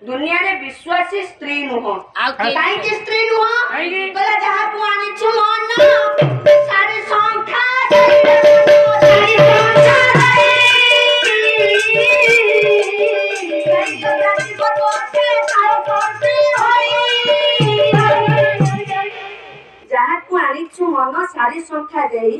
दुनिया रे विश्वासी स्त्री नुह काई की स्त्री नुह बोला जहां तू आनी छु मन सारे संख्या सारे संख्या जहां तू आनी छु मन सारी संख्या देई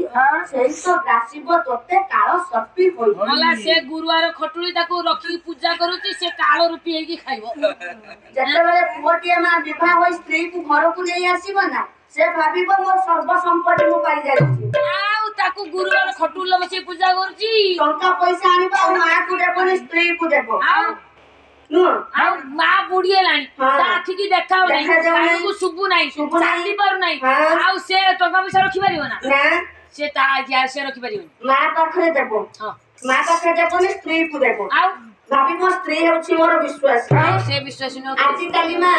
सेई तो राशिब तोते काळ सर्पी होई मला से गुरुवार खटुली ताको रखी पूजा करूची से काळ रूपी हेकी खाइबो जतबेले पुओटिया मा विवाह होई स्त्री को घर को नहीं आसीबो ना से भाबिबो मोर सर्व संपत्ति मु पाई जाईची आउ ताको गुरुवार खटुल बसी पूजा करूची टंका पैसा आनिबो मां को देबो स्त्री को देबो आउ नु आउ मां बुढी लानी ता आखी की देखाव नहीं ताको सुबु नहीं चाली पारु नहीं आउ से टंका पैसा रखि परिबो ना ना से ता या से रखि परिबो मां पाखरे देबो हां मां पाखरे देबो स्त्री को देबो आउ भाभी मो स्त्री हेउछि मोर विश्वास से विश्वास न आजि काली मा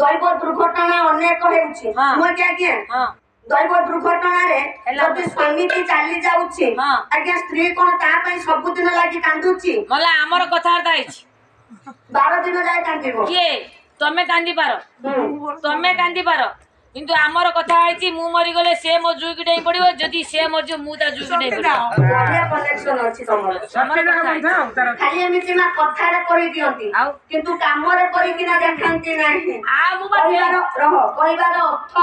दैव दुर्घटना अनेक हेउछि मो क्या क्या हां दैव दुर्घटना रे जदि स्वामी की चाली जाउछि आज्ञा स्त्री कोन ता पई सब दिन लागि कांदुछि मला हमर कथार्थ आइछि 12 दिन जाय कांदिबो के तमे कांदी पारो तमे कांदी पारो किंतु हमर कथा आइछि मु मरि गले से मो जुई डै पड़िबो जदि से मर जो मु ता जुई डै पड़िबो बढ़िया कनेक्शन अछि तमर खाली एमिति ना कथा रे कहि दियंती किंतु काम रे कहि किना देखांती नाही आ मु परिवार अर्थ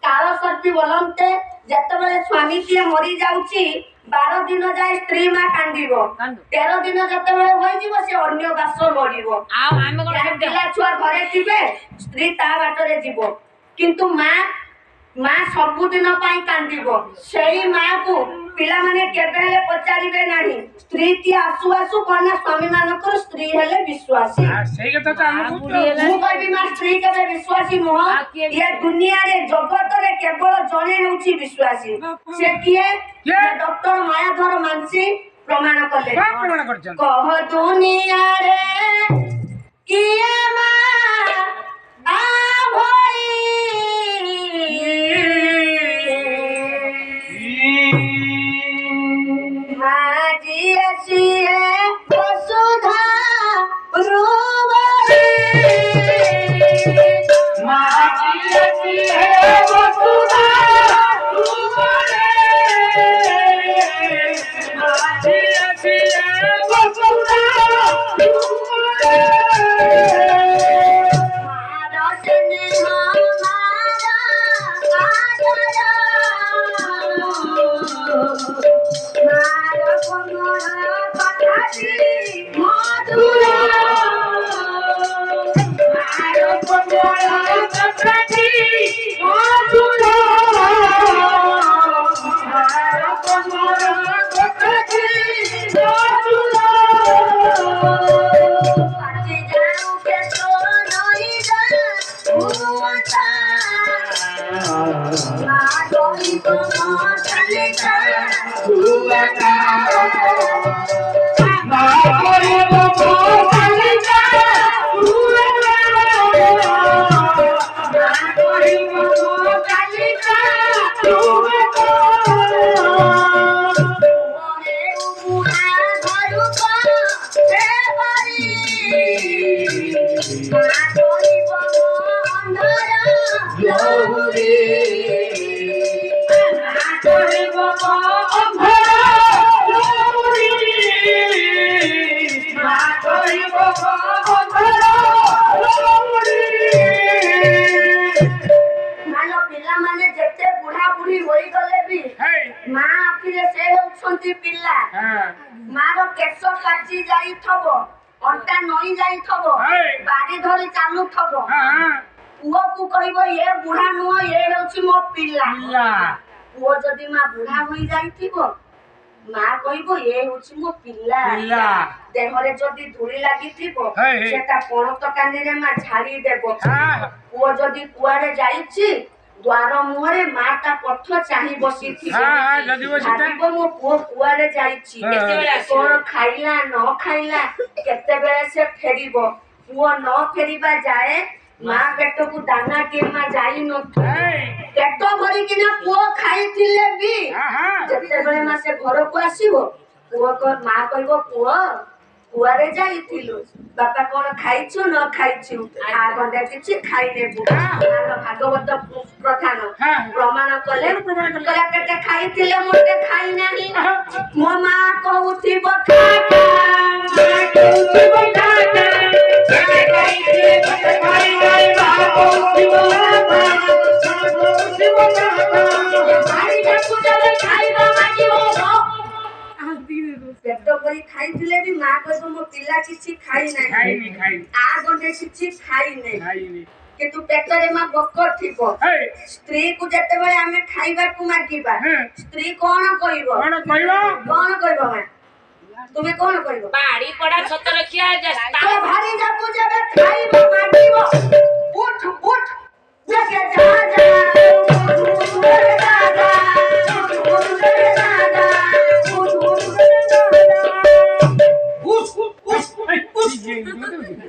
काल सर्पी बोलंते जतबेले स्वामी के मरि जाउछि 12 दिन जाय स्त्री मा कांदिबो 13 दिन जतबेले होई जिवो से अन्य बास मरिबो आ आमे कोन पिला छुआ घरे थिबे स्त्री ता बाटरे जिवो किंतु मां सब दिन पाई कांदिबो सेही मां को पिला माने केबे हेले पचारिबे नाही स्त्री ती आसु आसु कोना स्वामी मानकर स्त्री हेले विश्वासी सेही कथा त हमहु मु कहबी मां स्त्री केबे विश्वासी मोह ये दुनिया रे जगत रे केवल जणे हेउची विश्वासी से किए डॉक्टर मायाधर मानसी प्रमाण करले प्रमाण करछन कह दुनिया रे किए मां आ भई माजी असिए वसुधा रूबरी माजी असिए वसुधा रूबरी माजी असिए वसुधा रूबरी मारा स्नेह मारा आदर मारा कोमल कथाटी मधुर मारा कोमल कथाटी मधुर मारा कोमल कथाटी मधुर पाटी जाऊ के तो नई जा उता ना कोई तो चले जा उता ना कोई तो चले जा उता ना कोई तो चले जा उता मोरे उमुहा घरु को हे बारी ना कोई तो अंधार लहुरी ना कोई तो अंधार लहुरी ना कोई तो अंधार लहुरी मानो पिला माने जते बुढ़ा बुढ़ी होई गले भी मां आखिरे से हेउछंती पिला मार केश काची जाई थबो अंटा नई जाई थबो बाड़ी धरी चालू थबो पुओ को कहबो ये बुढ़ा नुह ये हेउछि मो पिला पुओ जदी मां बुढ़ा होई जाई थिबो मां कहबो ये हेउछि मो पिला देहरे जदी धूली लागि थिबो सेटा कोन तो कानी रे मां झाड़ी देबो पुओ जदी कुआरे जाईछि द्वार मुहरे माता पथ चाही बसी थी भाबिबो मो पुओ कुआरे जाईछि कोन खाइला न खाइला केते बेले से फेरिबो पुओ न फेरिबा जाए मां पेट को दाना के मां जाई न पेट भरी किना पुओ खाइथिले भी जते बेले मां से घर को आसीबो पुओ को मां कहबो पुओ କୁଆଡେ ଯାଇଥିଲୁ ବାପା କଣ ଖାଇଛୁ ନ ଖାଇଛୁ ଆଗଣ୍ଡା କିଛି ଖାଇନେବୁ ଭାଗବତ ପ୍ରଧାନ ପ୍ରମାଣ କଲେ କହିଲା କେତେ ଖାଇଥିଲେ ମୋଟେ ଖାଇନାହିଁ ମୋ ମା କହୁଥିବ ପେଟ କରି ଖାଇଥିଲେ ବି ମା କହିବ ମୋ ପିଲା କିଛି ଖାଇନାହିଁ ଆ ଗଣ୍ଡେ କିଛି ଖାଇନାହିଁ କିନ୍ତୁ ପେଟରେ ମା ଭୋକ ଥିବ ସ୍ତ୍ରୀ କୁ ଯେତେବେଳେ ଆମେ ଖାଇବାକୁ ମାଗିବା ସ୍ତ୍ରୀ କଣ କହିବ କଣ କହିବ ମା ତୁମେ କଣ କହିବ ବାଡି ପଡା ଛତ ରଖିଆ ଭାରି ଯାକୁ ଯେବେ ଖାଇବ ମାଗିବ ଉଠ ଉଠ ଜଗେ ଯା ଯା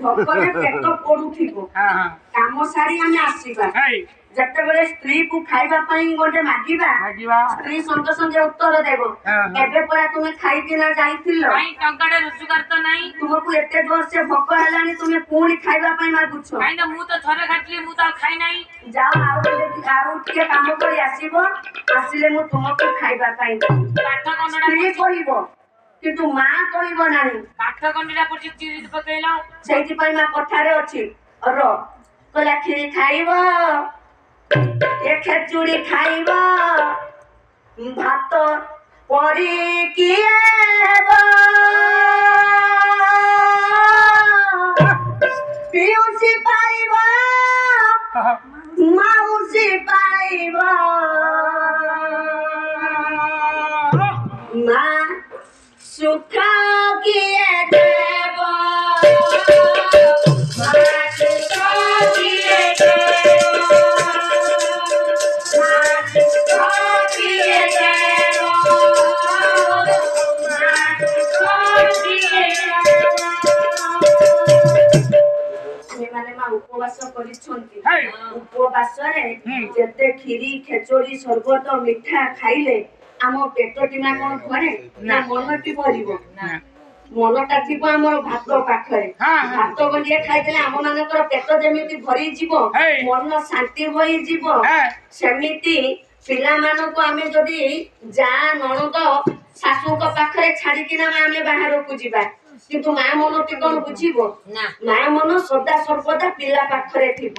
ଭୋକରେ ପେଟ ପୋଡୁଥିବ କାମ ସାରି ଆମେ ଆସିବା ଯେତେବେଳେ ସ୍ତ୍ରୀ କୁ ଖାଇବା ପାଇଁ ଗୋଟେ ମାଗିବା ସ୍ତ୍ରୀ ସଙ୍ଗେ ସଙ୍ଗେ ଉତ୍ତର ଦେବ ଏବେ ପରା ତୁମେ ଖାଇକିନା ଯାଇଥିଲ ଟଙ୍କାଟେ ରୋଜଗାର ତ ନାହିଁ ତୁମକୁ ଏତେ ଜୋରସେ ଭୋକ ହେଲାଣି ତୁମେ ପୁଣି ଖାଇବା ପାଇଁ ମାଗୁଛ ମୁଁ ତ ଥରେ ଖାଇଥିଲି ମୁଁ ତ ଆଉ ଖାଇ ନାହିଁ ଯାଅ ଆଉ ଟିକେ କାମ କରି ଆସିବ ଆସିଲେ ମୁଁ ତୁମକୁ ଖାଇବା ପାଇଁ ସ୍ତ୍ରୀ କହିବ କିନ୍ତୁ ମା କହିବ ନାହିଁ କାଠ କଣ୍ଡିଟା ପଡିଛି ଚିରି ପକେଇଲ ସେଇଥିପାଇଁ ମା କଥାରେ ଅଛି କହିଲା କ୍ଷୀରି ଖାଇବ ଏ ଖେଚୁଡି ଖାଇବ ଭାତ ପଡିକି ପିଉସୀ ପାଇବ ମାଉସୀ ପାଇବ ମା ସୁଖ କିଏ ଦେବ ମା ସୁଖ କିଏ ଦେବ ମା ସୁଖ କିଏ ଦେବ ମା ସୁଖ କିଏ ସେମାନେ ମା ଉପବାସ କରିଛନ୍ତି ଉପବାସରେ ଯେତେ କ୍ଷୀରି ଖେଚୁଡି ସର୍ବତ ମିଠା ଖାଇଲେ ଆମ ପେଟଟି ନା କଣ ଭରେ ନା ମନଟି ଭରିବ ମନଟା ଥିବ ଆମର ଭାତ ପାଖରେ ଭାତ ଗଣ୍ଡିଏ ଖାଇଦେଲେ ଆମ ମାନଙ୍କର ପେଟ ଯେମିତି ଭରିଯିବ ମନ ଶାନ୍ତି ହୋଇଯିବ ସେମିତି ପିଲାମାନଙ୍କୁ ଆମେ ଯଦି ଯା ନଣନ୍ଦ ଶାଶୁଙ୍କ ପାଖରେ ଛାଡିକିନା ଆମେ ବାହାରକୁ ଯିବା କିନ୍ତୁ ମା ମନଟି କଣ ବୁଝିବ ମା ମନ ସଦା ସର୍ବଦା ପିଲା ପାଖରେ ଥିବ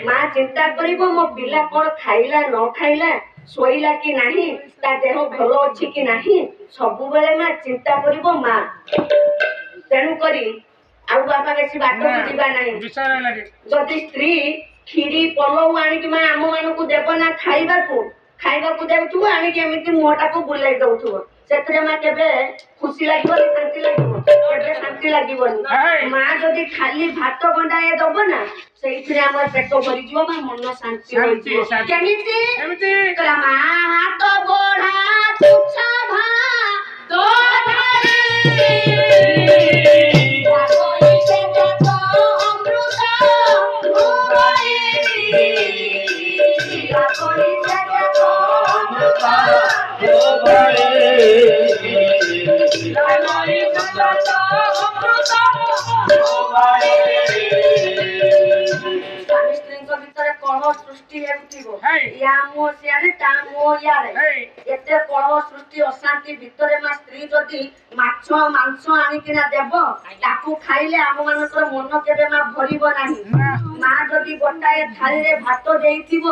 ମା ଚିନ୍ତା କରିବ ମୋ ପିଲା କଣ ଖାଇଲା ନ ଖାଇଲା ଶୋଇଲା କି ନାହିଁ ତା ଦେହ ଭଲ ଅଛି କି ନାହିଁ ସବୁବେଳେ ମା ଚିନ୍ତା କରିବ ମା ତେଣୁ କରି ଆଉ ବାପା ବେଶୀ ବାଟକୁ ଯିବା ନାହିଁ ଯଦି ସ୍ତ୍ରୀ କ୍ଷୀରି ପଲଉ ଆଣିକି ମା ଆମ ମାନଙ୍କୁ ଦେବ ନା ଖାଇବାକୁ ଦେଉଥିବ ଆଣିକି ଏମିତି ମୁହଁଟାକୁ ବୁଲେଇ ଦଉଥିବ ସେଥିରେ ମା କେବେ ଖୁସି ଲାଗିବନି ଶାନ୍ତି ଲାଗିବ କେବେ ଶାନ୍ତି ଲାଗିବନି ମା ଯଦି ଖାଲି ଭାତ ଗଣ୍ଡାଏ ଦବ ନା ସେଇଥିରେ ଆମର ପେଟ ଭରିଯିବ ମା ମନ ଶାନ୍ତି ହୋଇଯିବ କେମିତି ମା ହାତ ବଢା ତୁଚ୍ଛ ଭାତ ସ୍ୱାମୀ ସ୍ତ୍ରୀଙ୍କ ଭିତରେ କଳହ ସୃଷ୍ଟି ହେଉଥିବ ୟା ମୁହ ସିଆଡେ ତା ମୁହ ଇଆଡେ ଏତେ କଳହ ସୃଷ୍ଟି ଅଶାନ୍ତି ଭିତରେ ମା ସ୍ତ୍ରୀ ଯଦି ମାଛ ମାଂସ ଆଣିକିନା ଦେବ ତାକୁ ଖାଇଲେ ଆମ ମାନଙ୍କର ମନ କେବେ ମା ଭରିବ ନାହିଁ ମା ଯଦି ଗୋଟାଏ ଥାଳିରେ ଭାତ ଦେଇଥିବ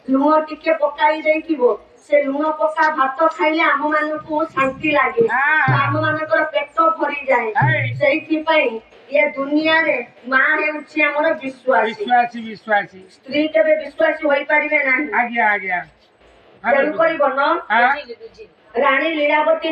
ଲୁଣ ଟିକେ ପକାଇ ଦେଇଥିବ ସେ ଲୁଣ ପକା ଭାତ ଖାଇଲେ ଆମ ମାନଙ୍କୁ ଶାନ୍ତି ଲାଗେ ଆମ ମାନଙ୍କର ପେଟ ଭରିଯାଏ ସେଇଥିପାଇଁ ଏ ଦୁନିଆରେ ମା ହେଉଛି ଆମର ବିଶ୍ୱାସୀ ସ୍ତ୍ରୀ କେବେ ବିଶ୍ୱାସୀ ହୋଇପାରିବେ ନାହିଁ ତେଣୁ କରିବ ରାଣୀ ଲୀଳାବତୀ